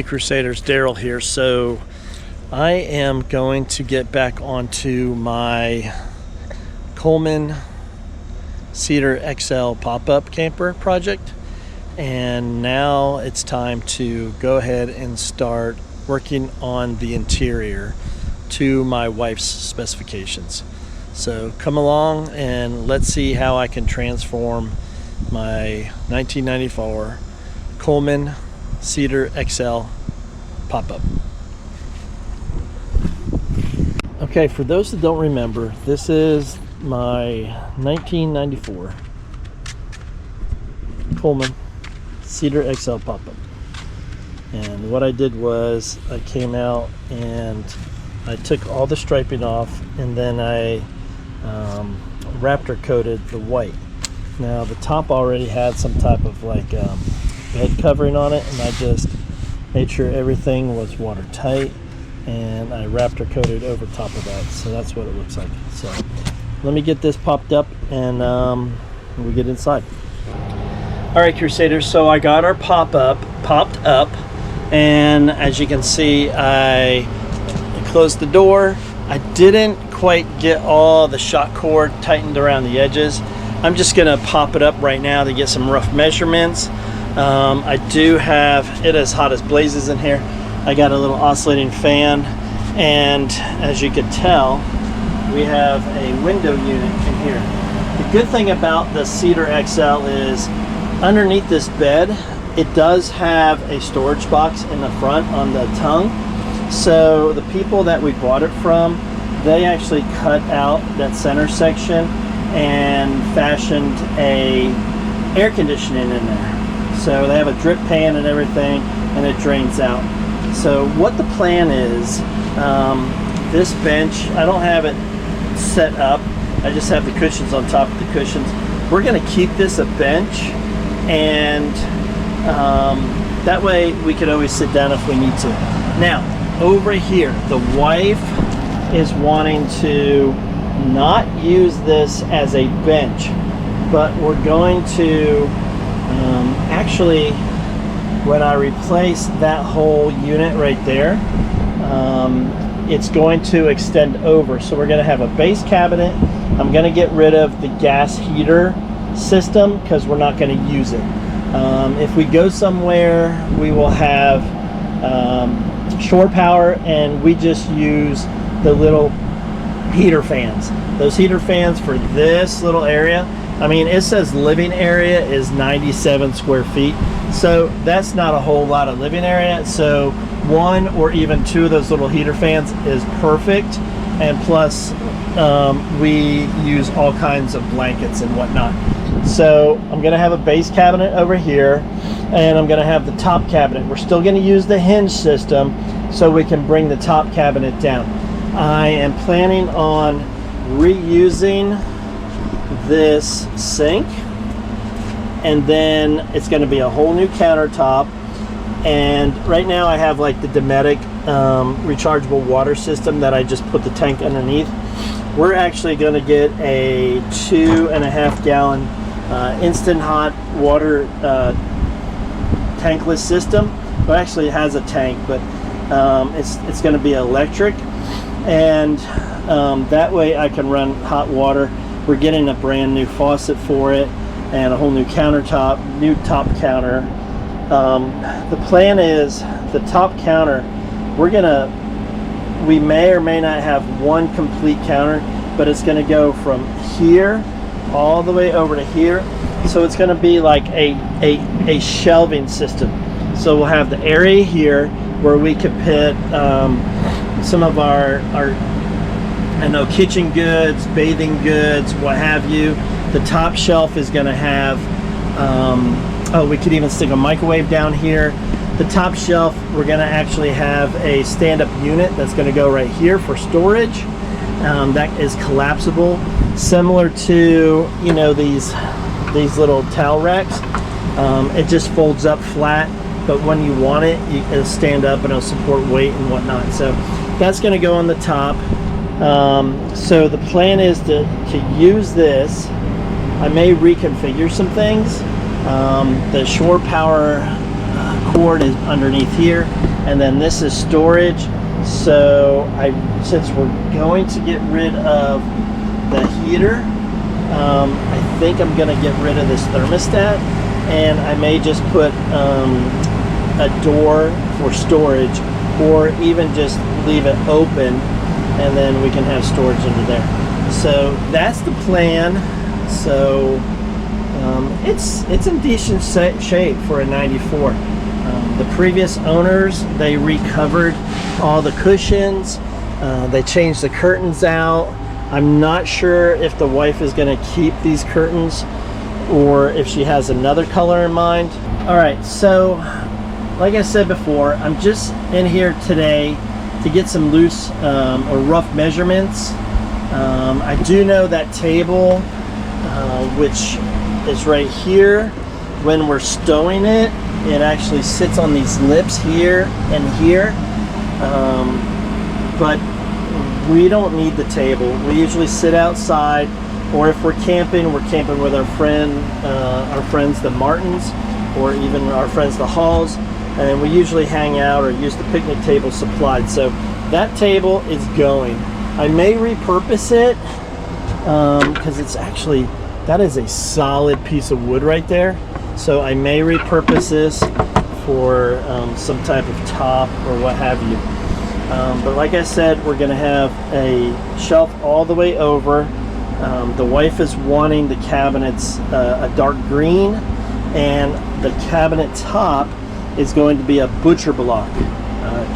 Hey Crusaders, Daryl here. So I am going to get back onto my Coleman Cedar XL pop-up camper project, and now it's time to go ahead and start working on the interior to my wife's specifications. So come along and let's see how I can transform my 1994 Coleman Cedar XL pop-up. Okay, for those that don't remember, this is my 1994 Coleman Cedar XL pop-up. And what I did was I came out and I took all the striping off, and then I raptor coated the white. Now the top already had some type of bed covering on it, and I just made sure everything was watertight, and I raptor coated over top of that. So that's what it looks like. So let me get this popped up and we get inside. All right, Crusaders, so I got our popped up, and as you can see, I closed the door. I didn't quite get all the shock cord tightened around the edges. I'm just gonna pop it up right now to get some rough measurements. I do have it as hot as blazes in here. I got a little oscillating fan, and as you can tell, we have a window unit in here. The good thing about the Cedar XL is underneath this bed, it does have a storage box in the front on the tongue. So the people that we bought it from, they actually cut out that center section and fashioned a air conditioning in there. So they have a drip pan and everything, and it drains out. So what the plan is, this bench, I don't have it set up. I just have the cushions on top of the cushions. We're gonna keep this a bench, and that way we could always sit down if we need to. Now, over here, the wife is wanting to not use this as a bench, but we're going to actually, when I replace that whole unit right there, it's going to extend over. So we're going to have a base cabinet. I'm going to get rid of the gas heater system because we're not going to use it. If we go somewhere, we will have shore power, and we just use the little heater fans. Those heater fans for this little area, I mean, it says living area is 97 square feet. So that's not a whole lot of living area. So one or even two of those little heater fans is perfect. And plus, we use all kinds of blankets and whatnot. So I'm gonna have a base cabinet over here, and I'm gonna have the top cabinet. We're still gonna use the hinge system so we can bring the top cabinet down. I am planning on reusing this sink, and then it's going to be a whole new countertop. And right now I have like the Dometic rechargeable water system that I just put the tank underneath. We're actually going to get a 2.5 gallon instant hot water tankless system. Well, actually it has a tank, but it's going to be electric, and that way I can run hot water. We're getting a brand new faucet for it, and a whole new countertop, new top counter. The plan is the top counter, we may or may not have one complete counter, but it's going to go from here all the way over to here. So it's going to be like a shelving system. So we'll have the area here where we could put some of our kitchen goods, bathing goods, what have you. The top shelf is going to have, we could even stick a microwave down here. The top shelf, we're going to actually have a stand-up unit that's going to go right here for storage. That is collapsible, similar to, you know, these little towel racks. It just folds up flat, but when you want it, it'll stand up and it'll support weight and whatnot. So that's going to go on the top. So the plan is to use this. I may reconfigure some things. The shore power cord is underneath here. and then this is storage. So since we're going to get rid of the heater, I think I'm going to get rid of this thermostat, and I may just put a door for storage, or even just leave it open and then we can have storage under there. So that's the plan. So it's in decent shape for a 94. The previous owners, they recovered all the cushions, they changed the curtains out. I'm not sure if the wife is going to keep these curtains or if she has another color in mind. All right, so like I said before, I'm just in here today to get some loose or rough measurements. I do know that table, which is right here, when we're stowing it, it actually sits on these lips here and here, but we don't need the table. We usually sit outside, or if we're camping with our friends the Martins, or even our friends the Halls, and we usually hang out or use the picnic table supplied. So that table is going. I may repurpose it because it's actually, that is a solid piece of wood right there. So I may repurpose this for some type of top or what have you. But like I said, we're gonna have a shelf all the way over. The wife is wanting the cabinets a dark green, and the cabinet top is going to be a butcher block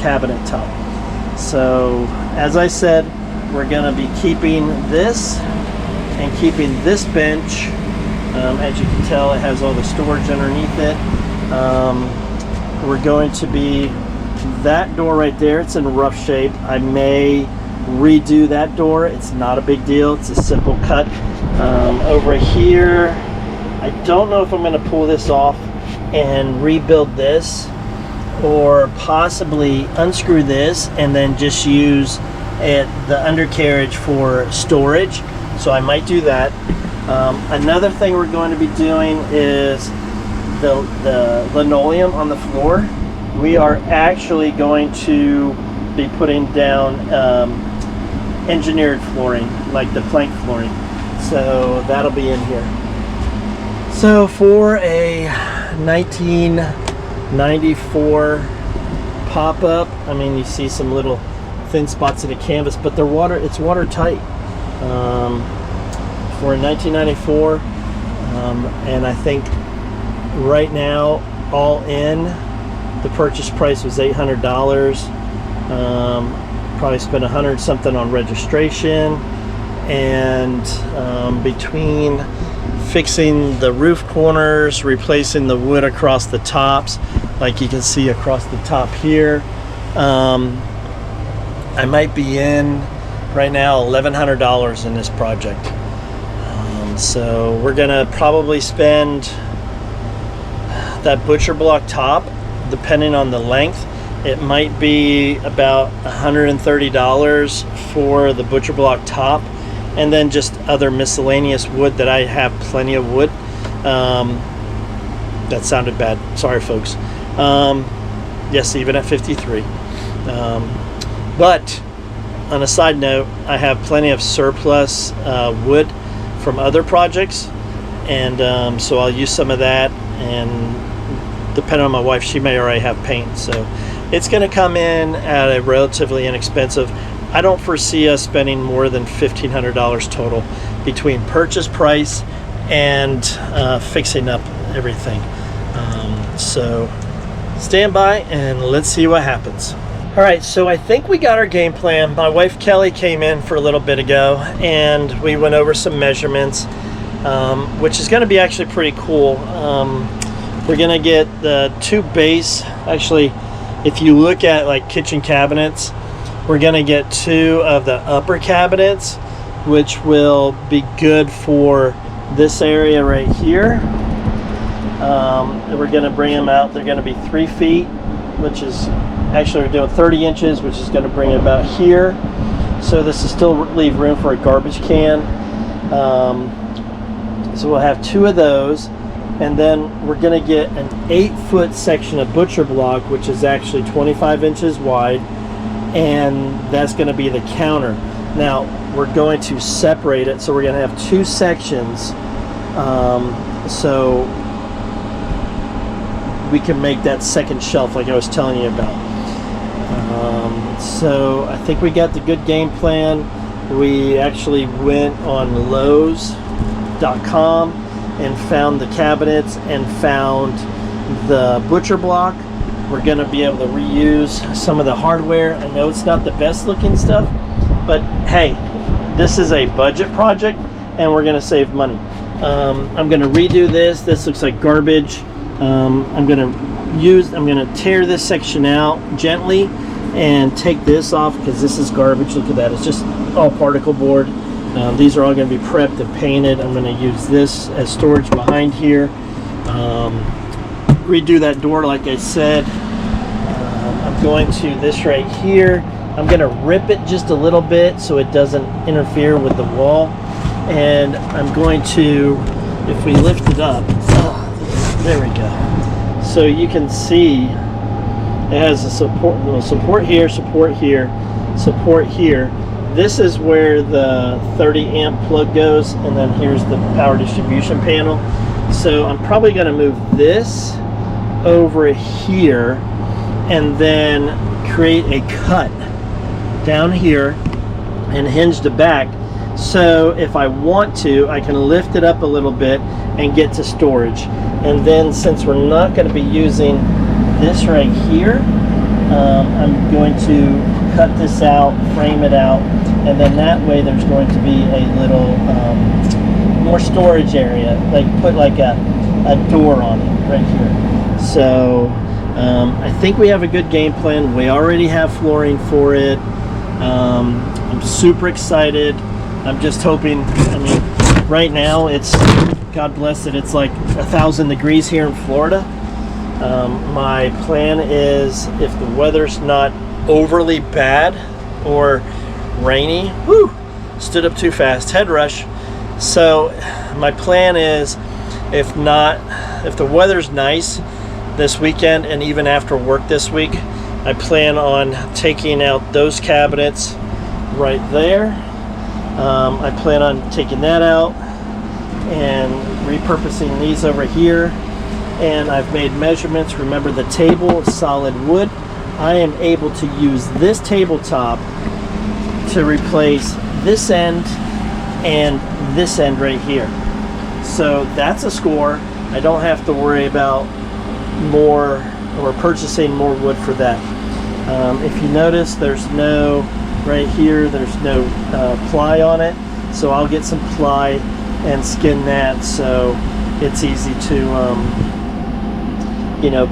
cabinet top. So as I said, we're going to be keeping this and keeping this bench. As you can tell, it has all the storage underneath it. We're going to be, that door right there, it's in rough shape. I may redo that door. It's not a big deal. It's a simple cut. Over here, I don't know if I'm going to pull this off and rebuild this, or possibly unscrew this and then just use the undercarriage for storage. So I might do that. Another thing we're going to be doing is the linoleum on the floor. We are actually going to be putting down engineered flooring, like the plank flooring. So that'll be in here. So for a 1994 pop-up, I mean, you see some little thin spots in the canvas, but it's watertight for a 1994. And I think right now, all in, the purchase price was $800. Probably spent $100 something on registration, and between fixing the roof corners, replacing the wood across the tops, like you can see across the top here, I might be in right now $1,100 in this project. So we're gonna probably spend that butcher block top, depending on the length, it might be about $130 for the butcher block top, and then just other miscellaneous wood that I have plenty of wood. That sounded bad, sorry folks. Yes, even at 53. But on a side note, I have plenty of surplus wood from other projects, and so I'll use some of that, and depending on my wife, she may already have paint, so it's going to come in at a relatively inexpensive. I don't foresee us spending more than $1,500 total between purchase price and fixing up everything. So stand by and let's see what happens. All right, so I think we got our game plan. My wife Kelly came in for a little bit ago, and we went over some measurements, which is going to be actually pretty cool. We're going to get the two base, actually, if you look at like kitchen cabinets, we're going to get two of the upper cabinets, which will be good for this area right here. And we're going to bring them out. They're going to be 3 feet, which is actually, we're doing 30 inches, which is going to bring it about here. So this is still leave room for a garbage can. So we'll have two of those. and then we're going to get an 8-foot section of butcher block, which is actually 25 inches wide, and that's going to be the counter. Now we're going to separate it, so we're going to have 2 sections, so we can make that second shelf like I was telling you about. So I think we got the good game plan. We actually went on Lowe's.com and found the cabinets and found the butcher block. We're going to be able to reuse some of the hardware. I know it's not the best looking stuff, but hey, this is a budget project and we're going to save money. I'm going to redo this. This looks like garbage. I'm going to tear this section out gently and take this off because this is garbage. Look at that. It's just all particle board. These are all going to be prepped and painted. I'm going to use this as storage behind here. Redo that door like I said. I'm going to this right here. I'm going to rip it just a little bit so it doesn't interfere with the wall. And I'm going to, if we lift it up, there we go. So you can see it has a support here, support here, support here. This is where the 30 amp plug goes, and then here's the power distribution panel. So I'm probably going to move this over here and then create a cut down here and hinge the back. So if I want to, I can lift it up a little bit and get to storage. And then since we're not going to be using this right here, I'm going to cut this out, frame it out, and then that way there's going to be a little more storage area, like put like a door on it right here. So I think we have a good game plan. We already have flooring for it. I'm super excited. I'm just hoping, I mean, right now it's, God bless it, it's like 1,000 degrees here in Florida. My plan is, if the weather's not overly bad or rainy, stood up too fast, head rush. So my plan is, if the weather's nice this weekend and even after work this week, I plan on taking out those cabinets right there. I plan on taking that out and repurposing these over here. And I've made measurements. Remember, the table is solid wood. I am able to use this tabletop to replace this end and this end right here. So that's a score. I don't have to worry about more or purchasing more wood for that. If you notice, there's no, right here, there's no ply on it. So I'll get some ply and skin that so it's easy to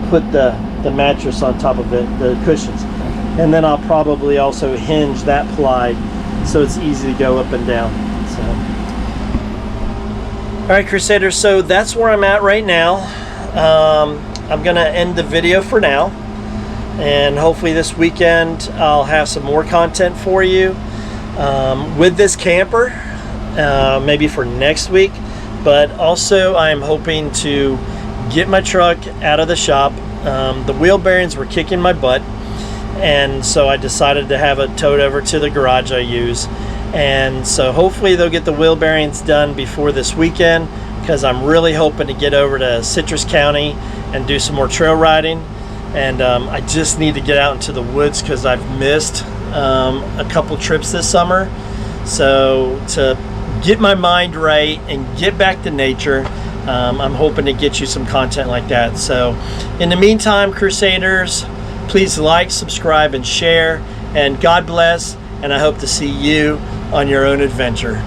put the mattress on top of it, the cushions. And then I'll probably also hinge that ply so it's easy to go up and down. So, all right, Crusaders, so that's where I'm at right now. I'm gonna end the video for now, and hopefully this weekend I'll have some more content for you with this camper, maybe for next week. But also I'm hoping to get my truck out of the shop. The wheel bearings were kicking my butt, and so I decided to have it towed over to the garage I use. And so hopefully they'll get the wheel bearings done before this weekend, because I'm really hoping to get over to Citrus County and do some more trail riding. And I just need to get out into the woods because I've missed a couple trips this summer. So to get my mind right and get back to nature, I'm hoping to get you some content like that. So in the meantime, Crusaders, please like, subscribe, and share. And God bless, and I hope to see you on your own adventure.